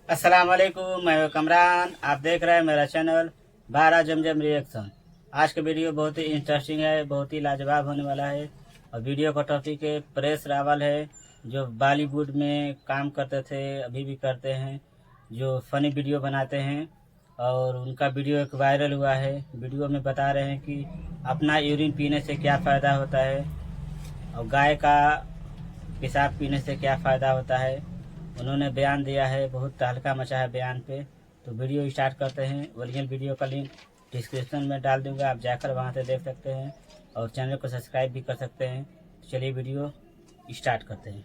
अस्सलाम वालेकुम, मैं हूं कमरान। आप देख रहे हैं मेरा चैनल 12 जमजम रिएक्शन। आज का वीडियो बहुत ही इंटरेस्टिंग है, बहुत ही लाजवाब होने वाला है। और वीडियो का टॉपिक है परेश रावल है, जो बॉलीवुड में काम करते थे, अभी भी करते हैं, जो फनी वीडियो बनाते हैं। और उनका वीडियो एक वायरल हुआ है। वीडियो में बता रहे हैं कि अपना यूरिन पीने से क्या फ़ायदा होता है और गाय का पेशाब पीने से क्या फ़ायदा होता है। उन्होंने बयान दिया है, बहुत तहलका मचा है बयान पे। तो वीडियो स्टार्ट करते हैं। ओरिजिनल वीडियो का लिंक डिस्क्रिप्शन में डाल दूंगा, आप जाकर वहां से देख सकते हैं और चैनल को सब्सक्राइब भी कर सकते हैं। तो चलिए वीडियो स्टार्ट करते हैं।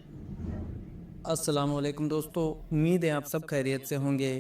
अस्सलामुअलैकुम दोस्तों, उम्मीद है आप सब खैरियत से होंगे।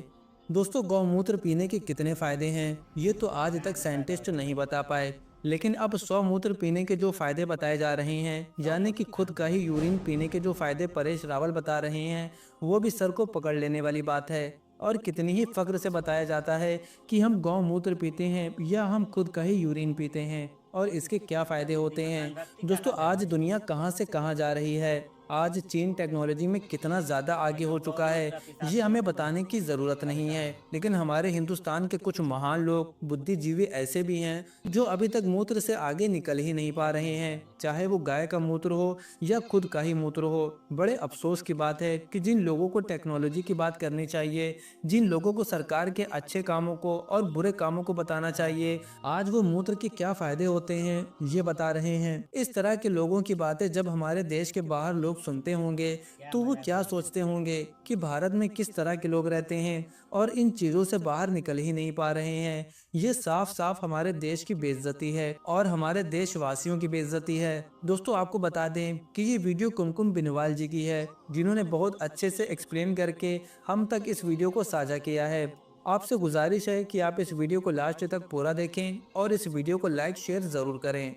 दोस्तों, गौमूत्र पीने के कितने फ़ायदे हैं ये तो आज तक साइंटिस्ट नहीं बता पाए, लेकिन अब स्वमूत्र पीने के जो फ़ायदे बताए जा रहे हैं, यानी कि खुद का ही यूरिन पीने के जो फ़ायदे परेश रावल बता रहे हैं, वो भी सर को पकड़ लेने वाली बात है। और कितनी ही फ़ख्र से बताया जाता है कि हम गौमूत्र पीते हैं या हम खुद का ही यूरिन पीते हैं और इसके क्या फ़ायदे होते हैं। दोस्तों, आज दुनिया कहाँ से कहाँ जा रही है, आज चीन टेक्नोलॉजी में कितना ज़्यादा आगे हो चुका है, ये हमें बताने की ज़रूरत नहीं है। लेकिन हमारे हिंदुस्तान के कुछ महान लोग, बुद्धिजीवी ऐसे भी हैं जो अभी तक मूत्र से आगे निकल ही नहीं पा रहे हैं, चाहे वो गाय का मूत्र हो या खुद का ही मूत्र हो। बड़े अफसोस की बात है कि जिन लोगों को टेक्नोलॉजी की बात करनी चाहिए, जिन लोगों को सरकार के अच्छे कामों को और बुरे कामों को बताना चाहिए, आज वो मूत्र के क्या फ़ायदे होते हैं ये बता रहे हैं। इस तरह के लोगों की बातें जब हमारे देश के बाहर लोग सुनते होंगे तो वो क्या सोचते होंगे कि भारत में किस तरह के लोग रहते हैं और इन चीज़ों से बाहर निकल ही नहीं पा रहे हैं। ये साफ साफ हमारे देश की बेइज्जती है और हमारे देशवासियों की बेइज्जती है। दोस्तों, आपको बता दें कि ये वीडियो कुमकुम बिनवाल जी की है, जिन्होंने बहुत अच्छे से एक्सप्लेन करके हम तक इस वीडियो को साझा किया है। आपसे गुजारिश है कि आप इस वीडियो को लास्ट तक पूरा देखें और इस वीडियो को लाइक शेयर ज़रूर करें।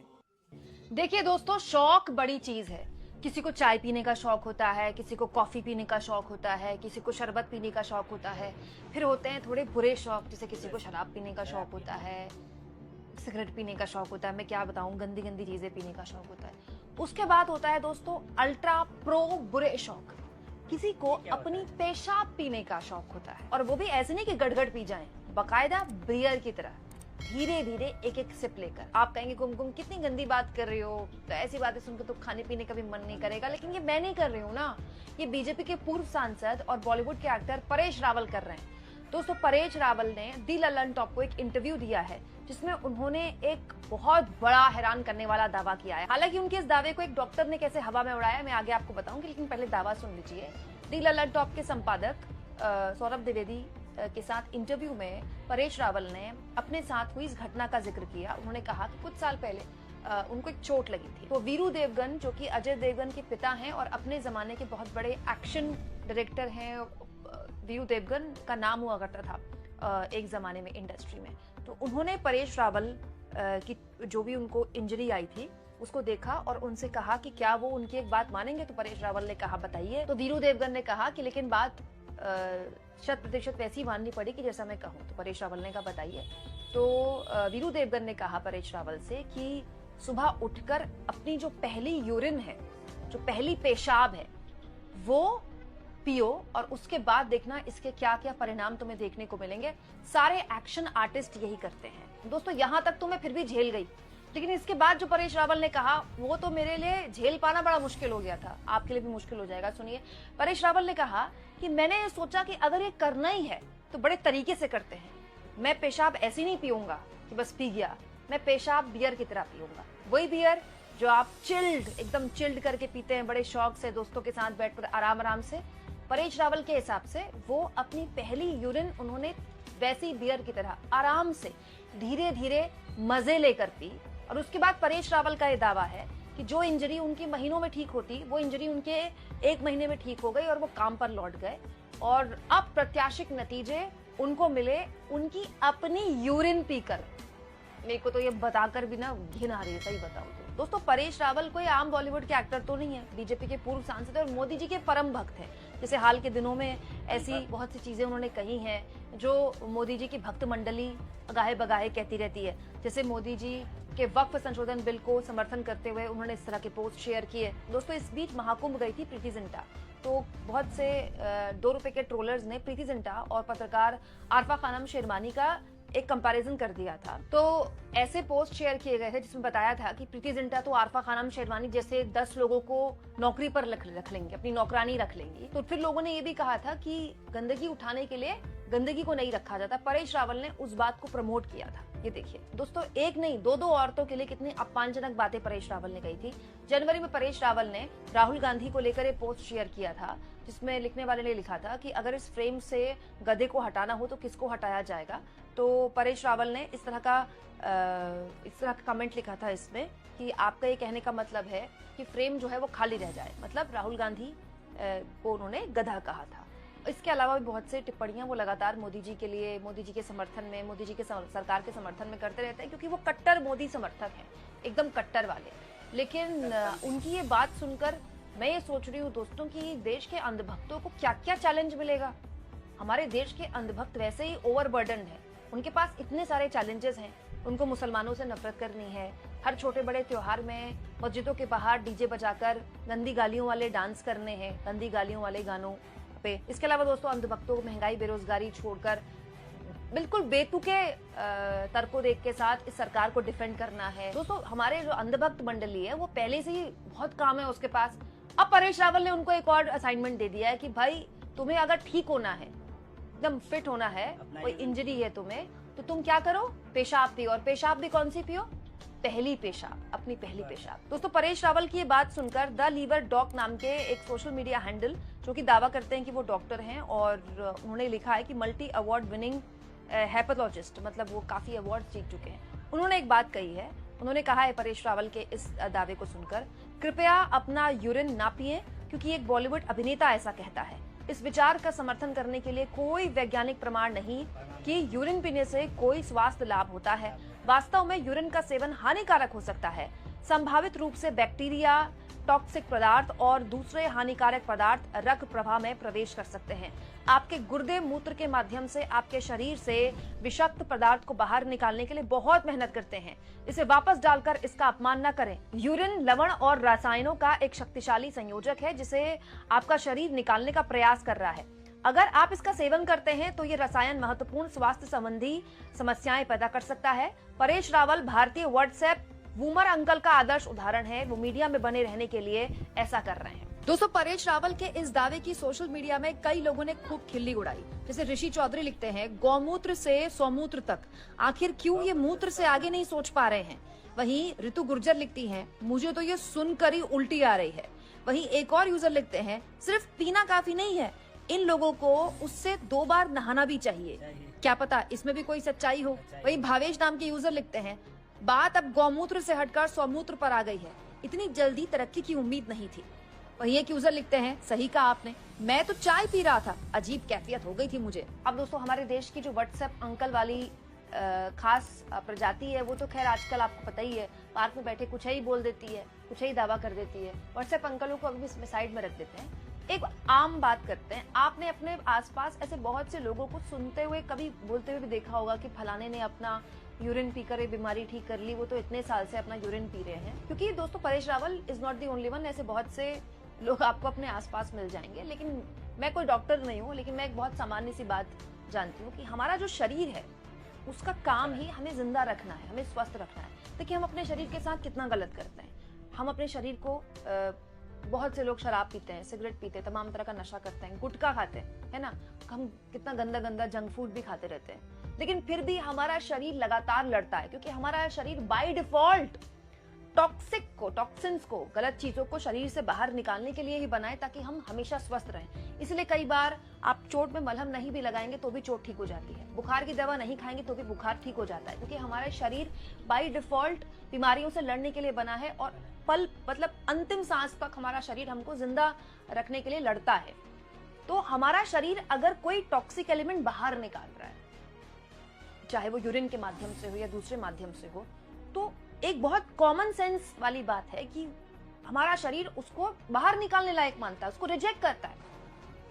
देखिए दोस्तों, शौक बड़ी चीज है। किसी को चाय पीने का शौक होता है, किसी को कॉफी पीने का शौक होता है, किसी को शरबत पीने का शौक होता है। फिर होते हैं थोड़े बुरे शौक, जैसे किसी को शराब पीने का शौक होता है, सिगरेट पीने का शौक होता है, मैं क्या बताऊं, गंदी गंदी चीजें पीने का शौक होता है। उसके बाद होता है दोस्तों अल्ट्रा प्रो बुरे शौक। किसी को अपनी पेशाब पीने का शौक होता है, और वो भी ऐसे नहीं कि गड़गड़ पी जाएं, बकायदा बियर की तरह धीरे धीरे एक एक सिप लेकर। आप कहेंगे कुमकुम कितनी गंदी बात कर रही हो, तो ऐसी बातें सुनकर तो खाने पीने का भी मन नहीं करेगा। लेकिन ये मैं नहीं कर रही हूँ ना, ये बीजेपी के पूर्व सांसद और बॉलीवुड के एक्टर परेश रावल कर रहे हैं। दोस्तों, परेश रावल ने दी ललन टॉप को एक इंटरव्यू दिया है, जिसमें उन्होंने एक बहुत बड़ा हैरान करने वाला दावा किया है। हालांकि उनके इस दावे को एक डॉक्टर ने कैसे हवा में उड़ाया, मैं आगे आपको बताऊंगी, लेकिन पहले दावा सुन लीजिए। दी ललन टॉप के संपादक सौरभ द्विवेदी के साथ इंटरव्यू में परेश रावल ने अपने साथ हुई इस घटना का जिक्र किया। उन्होंने कहा कि कुछ साल पहले उनको एक चोट लगी थी। तो वीरू देवगन, जो कि अजय देवगन के पिता हैं और अपने जमाने के बहुत बड़े एक्शन डायरेक्टर हैं, वीरू देवगन का नाम हुआ करता था एक जमाने में इंडस्ट्री में। तो उन्होंने परेश रावल की जो भी उनको इंजरी आई थी उसको देखा और उनसे कहा कि क्या वो उनकी एक बात मानेंगे। तो परेश रावल ने कहा बताइए। तो वीरू देवगन ने कहा कि लेकिन बात 100% वैसी माननी पड़ी कि जैसा मैं कहूँ। तो परेश रावल ने कहा बताइए। तो वीरू देवगन ने कहा परेश रावल से कि सुबह उठकर अपनी जो पहली यूरिन है, जो पहली पेशाब है, वो पियो और उसके बाद देखना इसके क्या क्या परिणाम तुम्हें देखने को मिलेंगे। सारे एक्शन आर्टिस्ट यही करते हैं। दोस्तों, यहां तक तो मैं फिर भी झेल गई, लेकिन इसके बाद जो परेश रावल ने कहा वो तो मेरे लिए झेल पाना बड़ा मुश्किल हो गया था। आपके लिए भी मुश्किल हो जाएगा। सुनिए, परेश रावल ने कहा कि मैंने ये सोचा कि अगर ये करना ही है तो बड़े तरीके से करते हैं। मैं पेशाब ऐसे नहीं पीऊंगा कि बस पी गया, मैं पेशाब बियर की तरह पीऊंगा। वही बियर जो आप चिल्ड, एकदम चिल्ड करके पीते हैं बड़े शौक से, दोस्तों के साथ बैठकर आराम आराम से। परेश रावल के हिसाब से वो अपनी पहली यूरिन उन्होंने वैसी बियर की तरह आराम से धीरे धीरे मजे लेकर पी। और उसके बाद परेश रावल का ये दावा है कि जो इंजरी उनकी महीनों में ठीक होती, वो इंजरी उनके 1 महीने में ठीक हो गई और वो काम पर लौट गए। और अब प्रत्याशित नतीजे उनको मिले उनकी अपनी यूरिन पीकर। मेरे को तो ये बताकर भी ना घिन आ रही है, सही बताऊं तो। दोस्तों, परेश रावल कोई आम बॉलीवुड के एक्टर तो नहीं है, बीजेपी के पूर्व सांसद और मोदी जी के परम भक्त हैं। जैसे हाल के दिनों में ऐसी बहुत सी चीजें उन्होंने कही हैं जो मोदी जी की भक्त मंडली गाहे बगाहे कहती रहती है। जैसे मोदी जी के वक्फ संशोधन बिल को समर्थन करते हुए उन्होंने इस तरह के पोस्ट शेयर किए। दोस्तों, इस बीच महाकुंभ गई थी प्रीति जिंटा, तो बहुत से 2 रुपए के ट्रोलर्स ने प्रीति जिंटा और पत्रकार आरफा खानम शेरवानी का एक कंपैरिजन कर दिया था। तो ऐसे पोस्ट शेयर किए गए थे जिसमें बताया था कि प्रीति जिंटा तो आरफा खानम शेरवानी जैसे 10 लोगों को नौकरी पर रख लेंगे, अपनी नौकरानी रख लेंगी। तो फिर लोगों ने ये भी कहा था कि गंदगी उठाने के लिए गंदगी को नहीं रखा जाता। परेश रावल ने उस बात को प्रमोट किया था। ये देखिए दोस्तों, एक नहीं 2 औरतों के लिए कितनी अपमानजनक बातें परेश रावल ने कही थी। जनवरी में परेश रावल ने राहुल गांधी को लेकर एक पोस्ट शेयर किया था जिसमें लिखने वाले ने लिखा था कि अगर इस फ्रेम से गधे को हटाना हो तो किसको हटाया जाएगा। तो परेश रावल ने इस तरह का कमेंट लिखा था इसमें कि आपका ये कहने का मतलब है कि फ्रेम जो है वो खाली रह जाए, मतलब राहुल गांधी को उन्होंने गधा कहा था। इसके अलावा भी बहुत से टिप्पणियां वो लगातार मोदी जी के लिए, मोदी जी के समर्थन में, मोदी जी के सरकार के समर्थन में करते रहते हैं, क्योंकि वो कट्टर मोदी समर्थक हैं, एकदम कट्टर वाले। लेकिन उनकी ये बात सुनकर मैं ये सोच रही हूँ दोस्तों कि देश के अंधभक्तों को क्या क्या चैलेंज मिलेगा। हमारे देश के अंधभक्त वैसे ही ओवरबर्डन है, उनके पास इतने सारे चैलेंजेस हैं। उनको मुसलमानों से नफरत करनी है, हर छोटे बड़े त्योहार में मस्जिदों के बाहर डीजे बजाकर गंदी गालियों वाले डांस करने हैं, गंदी गालियों वाले गानों पे। इसके अलावा दोस्तों, अंधभक्तों को महंगाई बेरोजगारी छोड़कर बिल्कुल बेतुके तर्कों देख के साथ इस सरकार को डिफेंड करना है। दोस्तों, हमारे जो अंधभक्त मंडली है वो पहले से ही बहुत काम है उसके पास। अब परेश रावल ने उनको एक और असाइनमेंट दे दिया है कि भाई तुम्हें अगर ठीक होना है, एकदम फिट होना है, कोई इंजरी है तुम्हें, तो तुम क्या करो, पेशाब पियो। और पेशाब भी कौन सी पियो, पहली पेशाब, अपनी पहली पेशाब। दोस्तों, परेश रावल की ये बात सुनकर द लीवर डॉक नाम के एक सोशल मीडिया हैंडल जो कि दावा करते हैं कि वो डॉक्टर हैं और उन्होंने लिखा है कि मल्टी अवार्ड विनिंग हेपेटोलॉजिस्ट, मतलब वो काफी अवार्ड जीत चुके हैं, उन्होंने एक बात कही है। उन्होंने कहा है परेश रावल के इस दावे को सुनकर, कृपया अपना यूरिन ना पिए क्योंकि एक बॉलीवुड अभिनेता ऐसा कहता है। इस विचार का समर्थन करने के लिए कोई वैज्ञानिक प्रमाण नहीं कि यूरिन पीने से कोई स्वास्थ्य लाभ होता है। वास्तव में यूरिन का सेवन हानिकारक हो सकता है। संभावित रूप से बैक्टीरिया, टॉक्सिक पदार्थ और दूसरे हानिकारक पदार्थ रक्त प्रवाह में प्रवेश कर सकते हैं। आपके गुर्दे मूत्र के माध्यम से आपके शरीर से विषाक्त पदार्थ को बाहर निकालने के लिए बहुत मेहनत करते हैं। इसे वापस डालकर इसका अपमान न करें। यूरिन लवण और रसायनों का एक शक्तिशाली संयोजक है जिसे आपका शरीर निकालने का प्रयास कर रहा है। अगर आप इसका सेवन करते हैं तो ये रसायन महत्वपूर्ण स्वास्थ्य संबंधी समस्याएं पैदा कर सकता है। परेश रावल भारतीय व्हाट्सएप वूमर अंकल का आदर्श उदाहरण है। वो मीडिया में बने रहने के लिए ऐसा कर रहे हैं। दोस्तों, परेश रावल के इस दावे की सोशल मीडिया में कई लोगों ने खूब खिल्ली उड़ाई। जैसे ऋषि चौधरी लिखते हैं, गौमूत्र से सौमूत्र तक, आखिर क्यों ये मूत्र से आगे नहीं सोच पा रहे हैं। वहीं ऋतु गुर्जर लिखती हैं, मुझे तो ये सुनकर ही उल्टी आ रही है। वहीं एक और यूजर लिखते हैं, सिर्फ पीना काफी नहीं है, इन लोगों को उससे 2 बार नहाना भी चाहिए। क्या पता इसमें भी कोई सच्चाई हो। वहीं भावेश नाम के यूजर लिखते हैं, बात अब गौमूत्र से हटकर सौमूत्र पर आ गई है, इतनी जल्दी तरक्की की उम्मीद नहीं थी। वहीं एक यूजर लिखते हैं, सही कहा आपने, मैं तो चाय पी रहा था, अजीब कैफियत हो गई थी मुझे। अब दोस्तों, हमारे देश की जो व्हाट्सएप अंकल वाली खास प्रजाति है वो तो खैर आजकल आपको पता ही है, पार्क में बैठे कुछ ही बोल देती है, कुछ ही दावा कर देती है। व्हाट्सएप अंकलों को अभी भी साइड में रख देते हैं। एक आम बात करते हैं, आपने अपने आसपास ऐसे बहुत से लोगों को सुनते हुए कभी बोलते हुए भी देखा होगा कि फलाने ने अपना यूरिन पीकर ये बीमारी ठीक कर ली, वो तो इतने साल से अपना यूरिन पी रहे हैं। क्योंकि दोस्तों, Paresh Rawal is not the only one, ऐसे बहुत से लोग आपको अपने आसपास मिल जाएंगे। लेकिन मैं कोई डॉक्टर नहीं हूँ, लेकिन मैं एक बहुत सामान्य सी बात जानती हूँ कि हमारा जो शरीर है उसका काम ही हमें जिंदा रखना है, हमें स्वस्थ रखना है। देखिए, हम अपने शरीर के साथ कितना गलत करते हैं। हम अपने शरीर को बहुत से लोग शराब पीते हैं, सिगरेट पीते हैं, तमाम तरह का नशा करते हैं, गुटखा खाते हैं, है ना, हम कितना गंदा गंदा जंक फूड भी खाते रहते हैं। लेकिन फिर भी हमारा शरीर लगातार लड़ता है, क्योंकि हमारा शरीर बाय डिफॉल्ट टॉक्सिन्स को, गलत चीजों को शरीर से बाहर निकालने के लिए ही बना है, ताकि हम हमेशा स्वस्थ रहें। इसलिए कई बार आप चोट में मलहम नहीं भी लगाएंगे तो भी चोट ठीक हो जाती है, बुखार की दवा नहीं खाएंगे तो भी बुखार ठीक हो जाता है, क्योंकि हमारा शरीर बाय डिफॉल्ट बीमारियों से लड़ने के लिए बना है और मतलब अंतिम सांस तक हमारा शरीर हमको जिंदा रखने के लिए लड़ता है। तो हमारा शरीर अगर कोई टॉक्सिक एलिमेंट बाहर निकाल रहा है, चाहे वो यूरिन के माध्यम से हो या दूसरे माध्यम से हो, तो एक बहुत कॉमन सेंस वाली बात है कि हमारा शरीर उसको बाहर निकालने लायक मानता है, उसको रिजेक्ट करता है।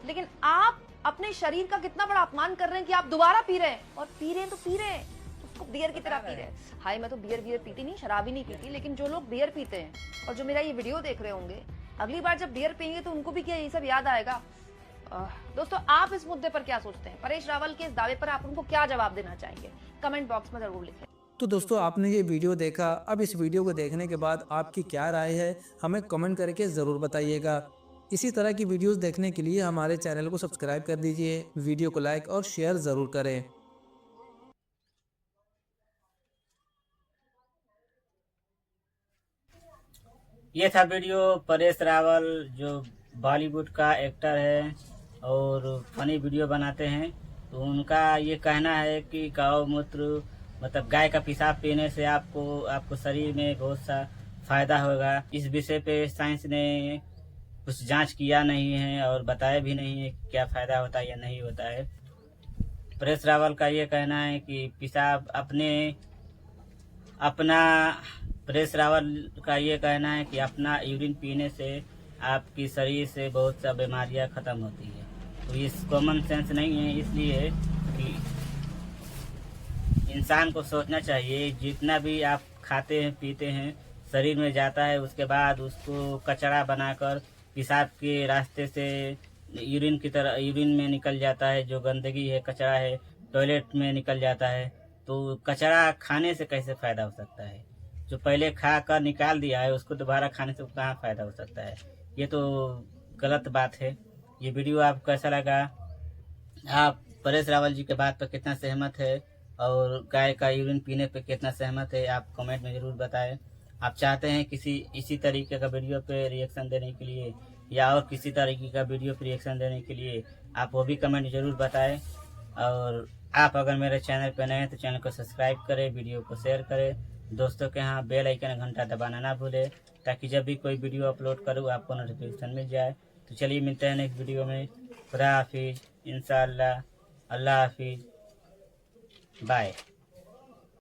लेकिन आप अपने शरीर का कितना बड़ा अपमान कर रहे हैं कि आप दोबारा पी रहे हैं, और पी रहे हैं तो पी रहे हैं, उसको बियर की तरह पी रहे हैं। हाय, मैं तो बियर पीती नहीं, शराब ही नहीं पीती, लेकिन जो लोग बियर पीते हैं और जो मेरा ये वीडियो देख रहे होंगे, अगली बार जब बियर पियेंगे तो उनको भी क्या ये सब याद आएगा? दोस्तों, आप इस मुद्दे पर क्या सोचते हैं? परेश रावल के इस दावे पर आप उनको क्या जवाब देना चाहेंगे? कमेंट बॉक्स में जरूर लिखें। तो दोस्तों, आपने ये वीडियो देखा। अब इस वीडियो को देखने के बाद आपकी क्या राय है, हमें कमेंट करके ज़रूर बताइएगा। इसी तरह की वीडियोस देखने के लिए हमारे चैनल को सब्सक्राइब कर दीजिए, वीडियो को लाइक और शेयर ज़रूर करें। ये था वीडियो परेश रावल, जो बॉलीवुड का एक्टर है और फनी वीडियो बनाते हैं। तो उनका ये कहना है कि गौ मूत्र मतलब गाय का पेशाब पीने से आपको शरीर में बहुत सा फायदा होगा। इस विषय पे साइंस ने कुछ जांच किया नहीं है और बताया भी नहीं है कि क्या फायदा होता है या नहीं होता है। परेश रावल का ये कहना है कि पेशाब परेश रावल का ये कहना है कि अपना यूरिन पीने से आपकी शरीर से बहुत सा बीमारियां खत्म होती है। तो ये कॉमन सेंस नहीं है, इसलिए कि इंसान को सोचना चाहिए जितना भी आप खाते हैं पीते हैं शरीर में जाता है, उसके बाद उसको कचरा बनाकर पेशाब के रास्ते से यूरिन में निकल जाता है। जो गंदगी है, कचरा है, टॉयलेट में निकल जाता है। तो कचरा खाने से कैसे फायदा हो सकता है? जो पहले खा कर निकाल दिया है उसको दोबारा खाने से कहाँ फायदा हो सकता है? ये तो गलत बात है। ये वीडियो आपको कैसा लगा? आप परेश रावल जी के बात पर कितना सहमत है और गाय का यूरिन पीने पर कितना सहमत है, आप कमेंट में ज़रूर बताएं। आप चाहते हैं किसी इसी तरीके का वीडियो पे रिएक्शन देने के लिए या और किसी तरीके का वीडियो पे रिएक्शन देने के लिए, आप वो भी कमेंट ज़रूर बताएं। और आप अगर मेरे चैनल पर नए हैं तो चैनल को सब्सक्राइब करें, वीडियो को शेयर करें, दोस्तों के यहाँ बेल आइकन घंटा दबाना ना भूलें, ताकि जब भी कोई वीडियो अपलोड करूँ आपको नोटिफिकेशन मिल जाए। तो चलिए मिलते हैं नेक्स्ट वीडियो में। खुदा हाफिज़, इंशाअल्लाह, अल्लाह हाफिज़, बाय।